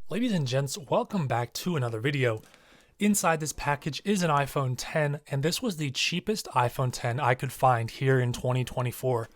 Ladies and gents, welcome back to another video. Inside this package is an iPhone 10, and this was the cheapest iPhone 10 I could find here in 2024.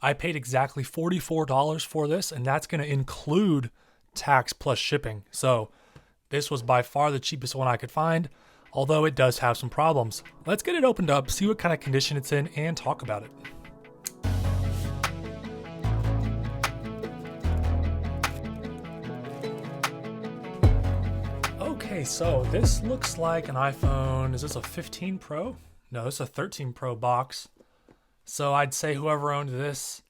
I paid exactly $44 for this, and that's going to include tax plus shipping. So this was by far the cheapest one I could find, although it does have some problems. Let's get it opened up, see what kind of condition it's in, and talk about it. Okay, so this looks like an iPhone. Is this a 15 Pro? No, it's a 13 Pro box. So I'd say whoever owned this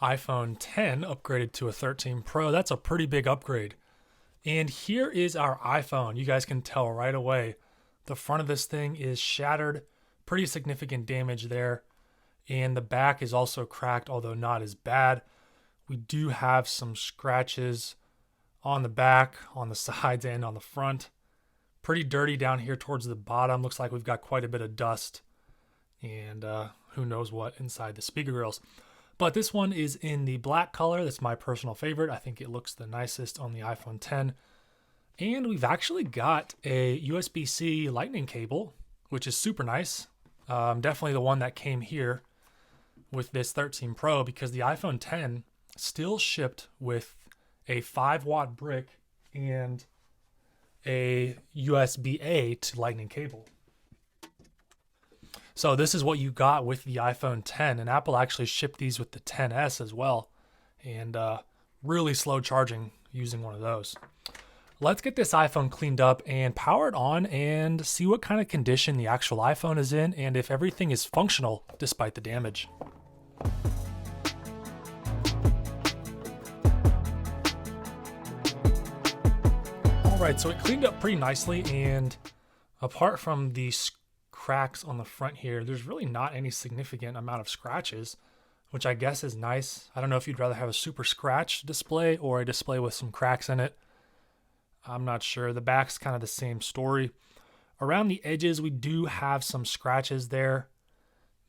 iPhone 10 upgraded to a 13 Pro. That's a pretty big upgrade. And here is our iPhone. You guys can tell right away. The front of this thing is shattered. Pretty significant damage there. And the back is also cracked, although not as bad. We do have some scratches on the back, on the sides, and on the front. Pretty dirty down here towards the bottom. Looks like we've got quite a bit of dust and who knows what inside the speaker grills. But this one is in the black color. That's my personal favorite. I think it looks the nicest on the iPhone 10. And we've actually got a USB-C lightning cable, which is super nice. Definitely the one that came here with this 13 Pro, because the iPhone 10 still shipped with a 5-watt brick and a USB-A to lightning cable. So this is what you got with the iPhone 10, and Apple actually shipped these with the 10s as well, and really slow charging using one of those. Let's get this iPhone cleaned up and power it on and see what kind of condition the actual iPhone is in and if everything is functional despite the damage. Alright, so it cleaned up pretty nicely, and apart from the cracks on the front here, there's really not any significant amount of scratches, which I guess is nice. I don't know if you'd rather have a super scratch display or a display with some cracks in it. I'm not sure. The back's kind of the same story. Around the edges, we do have some scratches there,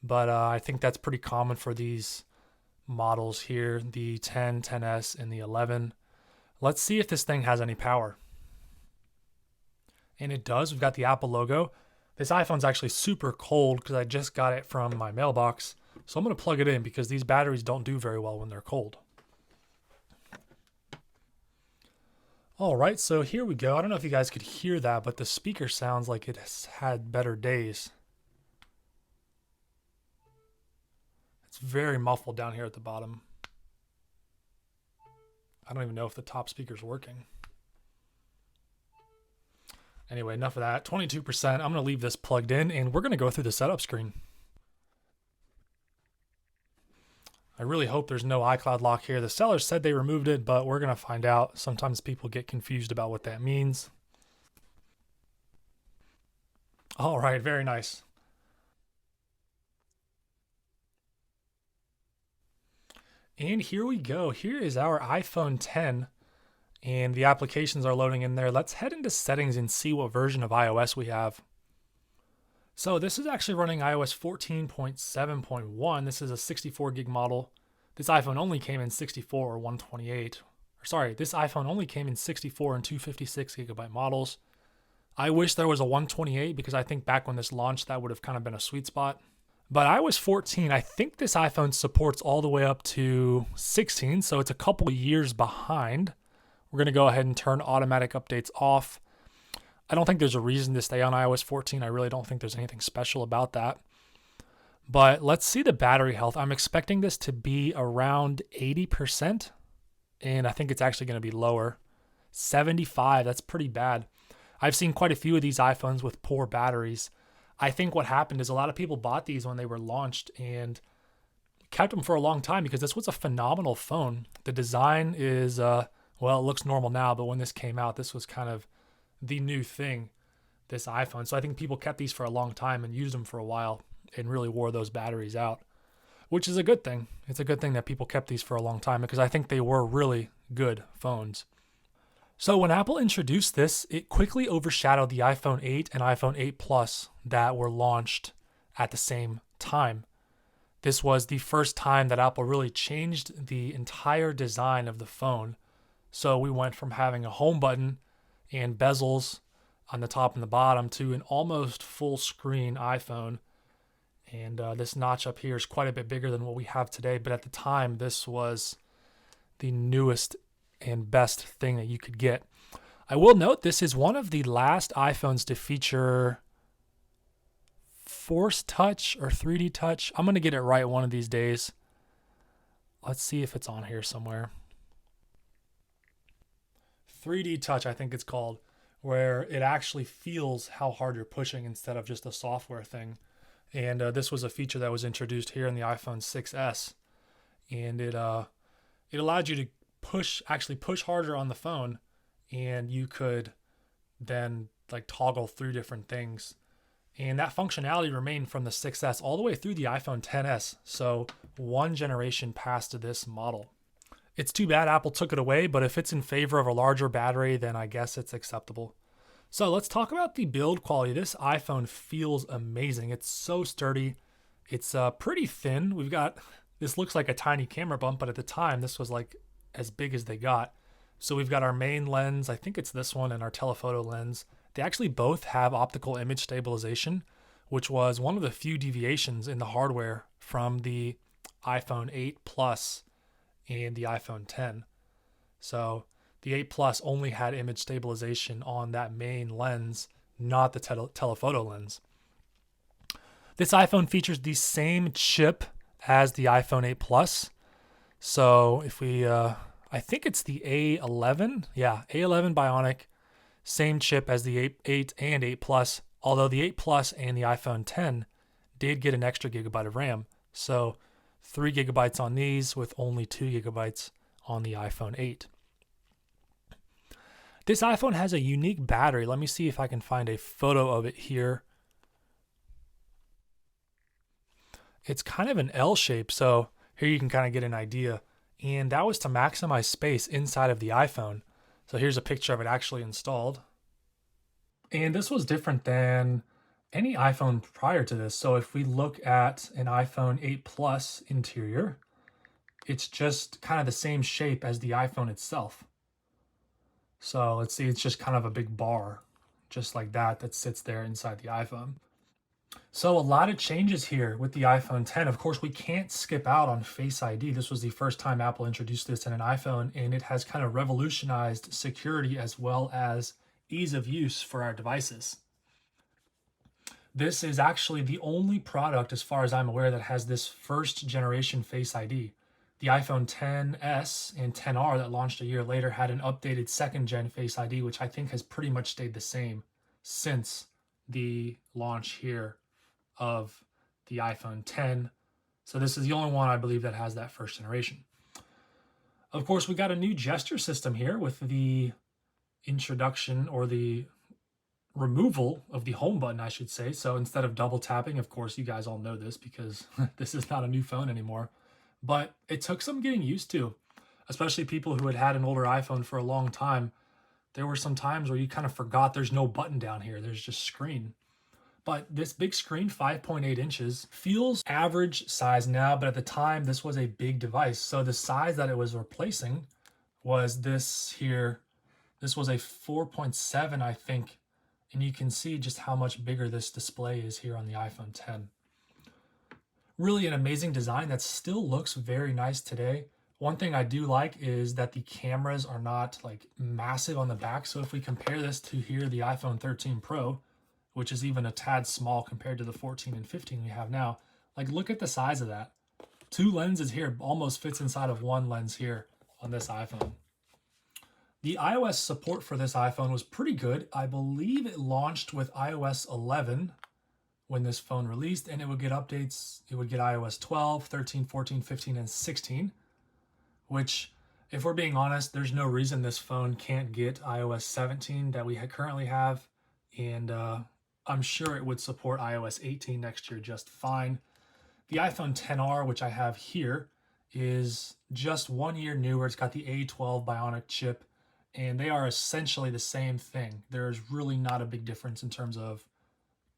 but I think that's pretty common for these models here, the 10, 10s, and the 11. Let's see if this thing has any power. And it does. We've got the Apple logo. This iPhone's actually super cold because I just got it from my mailbox. So I'm going to plug it in because these batteries don't do very well when they're cold. All right, so here we go. I don't know if you guys could hear that, but the speaker sounds like it has had better days. It's very muffled down here at the bottom. I don't even know if the top speaker's working. Anyway, enough of that. 22%. I'm going to leave this plugged in, and we're going to go through the setup screen. I really hope there's no iCloud lock here. The seller said they removed it, but we're going to find out. Sometimes people get confused about what that means. All right, very nice. And here we go. Here is our iPhone 10. And the applications are loading in there. Let's head into settings and see what version of iOS we have. So this is actually running iOS 14.7.1. This is a 64 gig model. This iPhone only came in 64 or 128. Or sorry, this iPhone only came in 64 and 256 gigabyte models. I wish there was a 128 because I think back when this launched, that would have kind of been a sweet spot. But iOS 14, I think this iPhone supports all the way up to 16, so it's a couple years behind. We're going to go ahead and turn automatic updates off. I don't think there's a reason to stay on iOS 14. I really don't think there's anything special about that. But let's see the battery health. I'm expecting this to be around 80%, and I think it's actually going to be lower. 75, that's pretty bad. I've seen quite a few of these iPhones with poor batteries. I think what happened is a lot of people bought these when they were launched and kept them for a long time because this was a phenomenal phone. The design is... well, it looks normal now, but when this came out, this was kind of the new thing, this iPhone. So I think people kept these for a long time and used them for a while and really wore those batteries out, which is a good thing. It's a good thing that people kept these for a long time because I think they were really good phones. So when Apple introduced this, it quickly overshadowed the iPhone 8 and iPhone 8 Plus that were launched at the same time. This was the first time that Apple really changed the entire design of the phone So we went from having a home button and bezels on the top and the bottom to an almost full screen iPhone. And this notch up here is quite a bit bigger than what we have today. But at the time, this was the newest and best thing that you could get. I will note this is one of the last iPhones to feature Force Touch or 3D Touch. I'm going to get it right one of these days. Let's see if it's on here somewhere. 3D Touch, I think it's called, where it actually feels how hard you're pushing instead of just a software thing. And this was a feature that was introduced here in the iPhone 6s, and it allowed you to actually push harder on the phone, and you could then like toggle through different things. And that functionality remained from the 6s all the way through the iPhone 10s. So one generation past this model. It's too bad Apple took it away, but if it's in favor of a larger battery, then I guess it's acceptable. So let's talk about the build quality. This iPhone feels amazing. It's so sturdy. It's pretty thin. This looks like a tiny camera bump, but at the time, this was like as big as they got. So we've got our main lens, I think it's this one, and our telephoto lens. They actually both have optical image stabilization, which was one of the few deviations in the hardware from the iPhone 8 Plus and the iPhone 10. So the 8 Plus only had image stabilization on that main lens, not the telephoto lens. This iPhone features the same chip as the iPhone 8 Plus. So if we, I think it's the A11. Yeah, A11 Bionic. Same chip as the 8 and 8 Plus, although the 8 Plus and the iPhone 10 did get an extra gigabyte of RAM. So 3 gigabytes on these with only 2 gigabytes on the iPhone 8. This iPhone has a unique battery. Let me see if I can find a photo of it here. It's kind of an L shape, so here you can kind of get an idea. And that was to maximize space inside of the iPhone. So here's a picture of it actually installed. And this was different than any iPhone prior to this. So if we look at an iPhone 8 Plus interior, it's just kind of the same shape as the iPhone itself. So let's see, it's just kind of a big bar, just like that sits there inside the iPhone. So a lot of changes here with the iPhone 10. Of course, we can't skip out on Face ID. This was the first time Apple introduced this in an iPhone, and it has kind of revolutionized security as well as ease of use for our devices. This is actually the only product, as far as I'm aware, that has this first generation Face ID. The iPhone 10s and 10R that launched a year later had an updated second gen Face ID, which I think has pretty much stayed the same since the launch here of the iPhone 10. So this is the only one I believe that has that first generation. Of course, we got a new gesture system here with the introduction or the removal of the home button, I should say. So instead of double tapping, of course, you guys all know this because this is not a new phone anymore, but it took some getting used to, especially people who had had an older iPhone for a long time. There were some times where you kind of forgot there's no button down here. There's just screen. But this big screen, 5.8 inches, feels average size now, but at the time, this was a big device. So the size that it was replacing was this here. This was a 4.7, I think, and you can see just how much bigger this display is here on the iPhone 10. Really an amazing design that still looks very nice today. One thing I do like is that the cameras are not like massive on the back. So if we compare this to here, the iPhone 13 Pro, which is even a tad small compared to the 14 and 15 we have now. Like, look at the size of that. 2 lenses here almost fits inside of 1 lens here on this iPhone. The iOS support for this iPhone was pretty good. I believe it launched with iOS 11 when this phone released, and it would get updates. It would get iOS 12, 13, 14, 15, and 16, which, if we're being honest, there's no reason this phone can't get iOS 17 that we currently have, and I'm sure it would support iOS 18 next year just fine. The iPhone 10R, which I have here, is just 1 year newer. It's got the A12 Bionic chip, and they are essentially the same thing. There's really not a big difference in terms of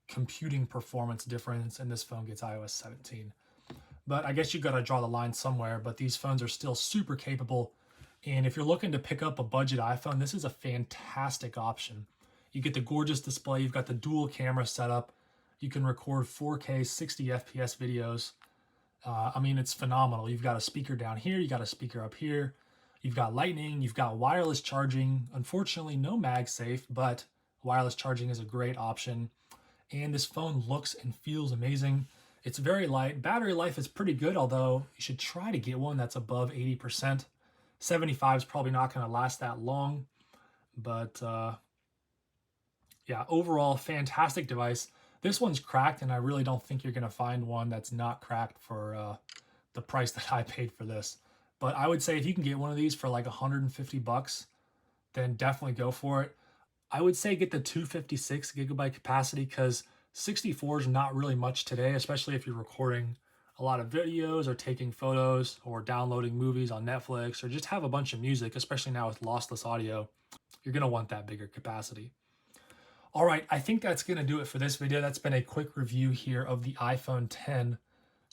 computing performance difference, and this phone gets iOS 17. But I guess you got to draw the line somewhere, but these phones are still super capable, And if you're looking to pick up a budget iPhone, this is a fantastic option. You get the gorgeous display, you've got the dual camera setup, you can record 4K 60 FPS videos. I mean, it's phenomenal. You've got a speaker down here, you got a speaker up here, you've got lightning, you've got wireless charging. Unfortunately, no MagSafe, but wireless charging is a great option. And this phone looks and feels amazing. It's very light. Battery life is pretty good, although you should try to get one that's above 80%. 75 is probably not going to last that long, but yeah, overall, fantastic device. This one's cracked, and I really don't think you're going to find one that's not cracked for the price that I paid for this. But I would say if you can get one of these for like 150 bucks, then definitely go for it. I would say get the 256 gigabyte capacity because 64 is not really much today, especially if you're recording a lot of videos or taking photos or downloading movies on Netflix or just have a bunch of music, especially now with lossless audio. You're going to want that bigger capacity. All right, I think that's going to do it for this video. That's been a quick review here of the iPhone 10.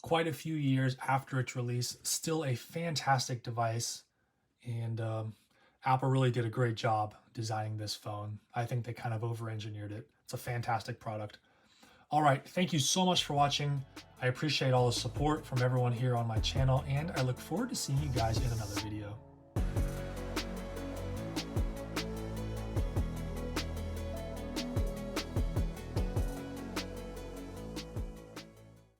Quite a few years after its release, still a fantastic device. And Apple really did a great job designing this phone. I think they kind of over-engineered it. It's a fantastic product. All right, thank you so much for watching. I appreciate all the support from everyone here on my channel, and I look forward to seeing you guys in another video.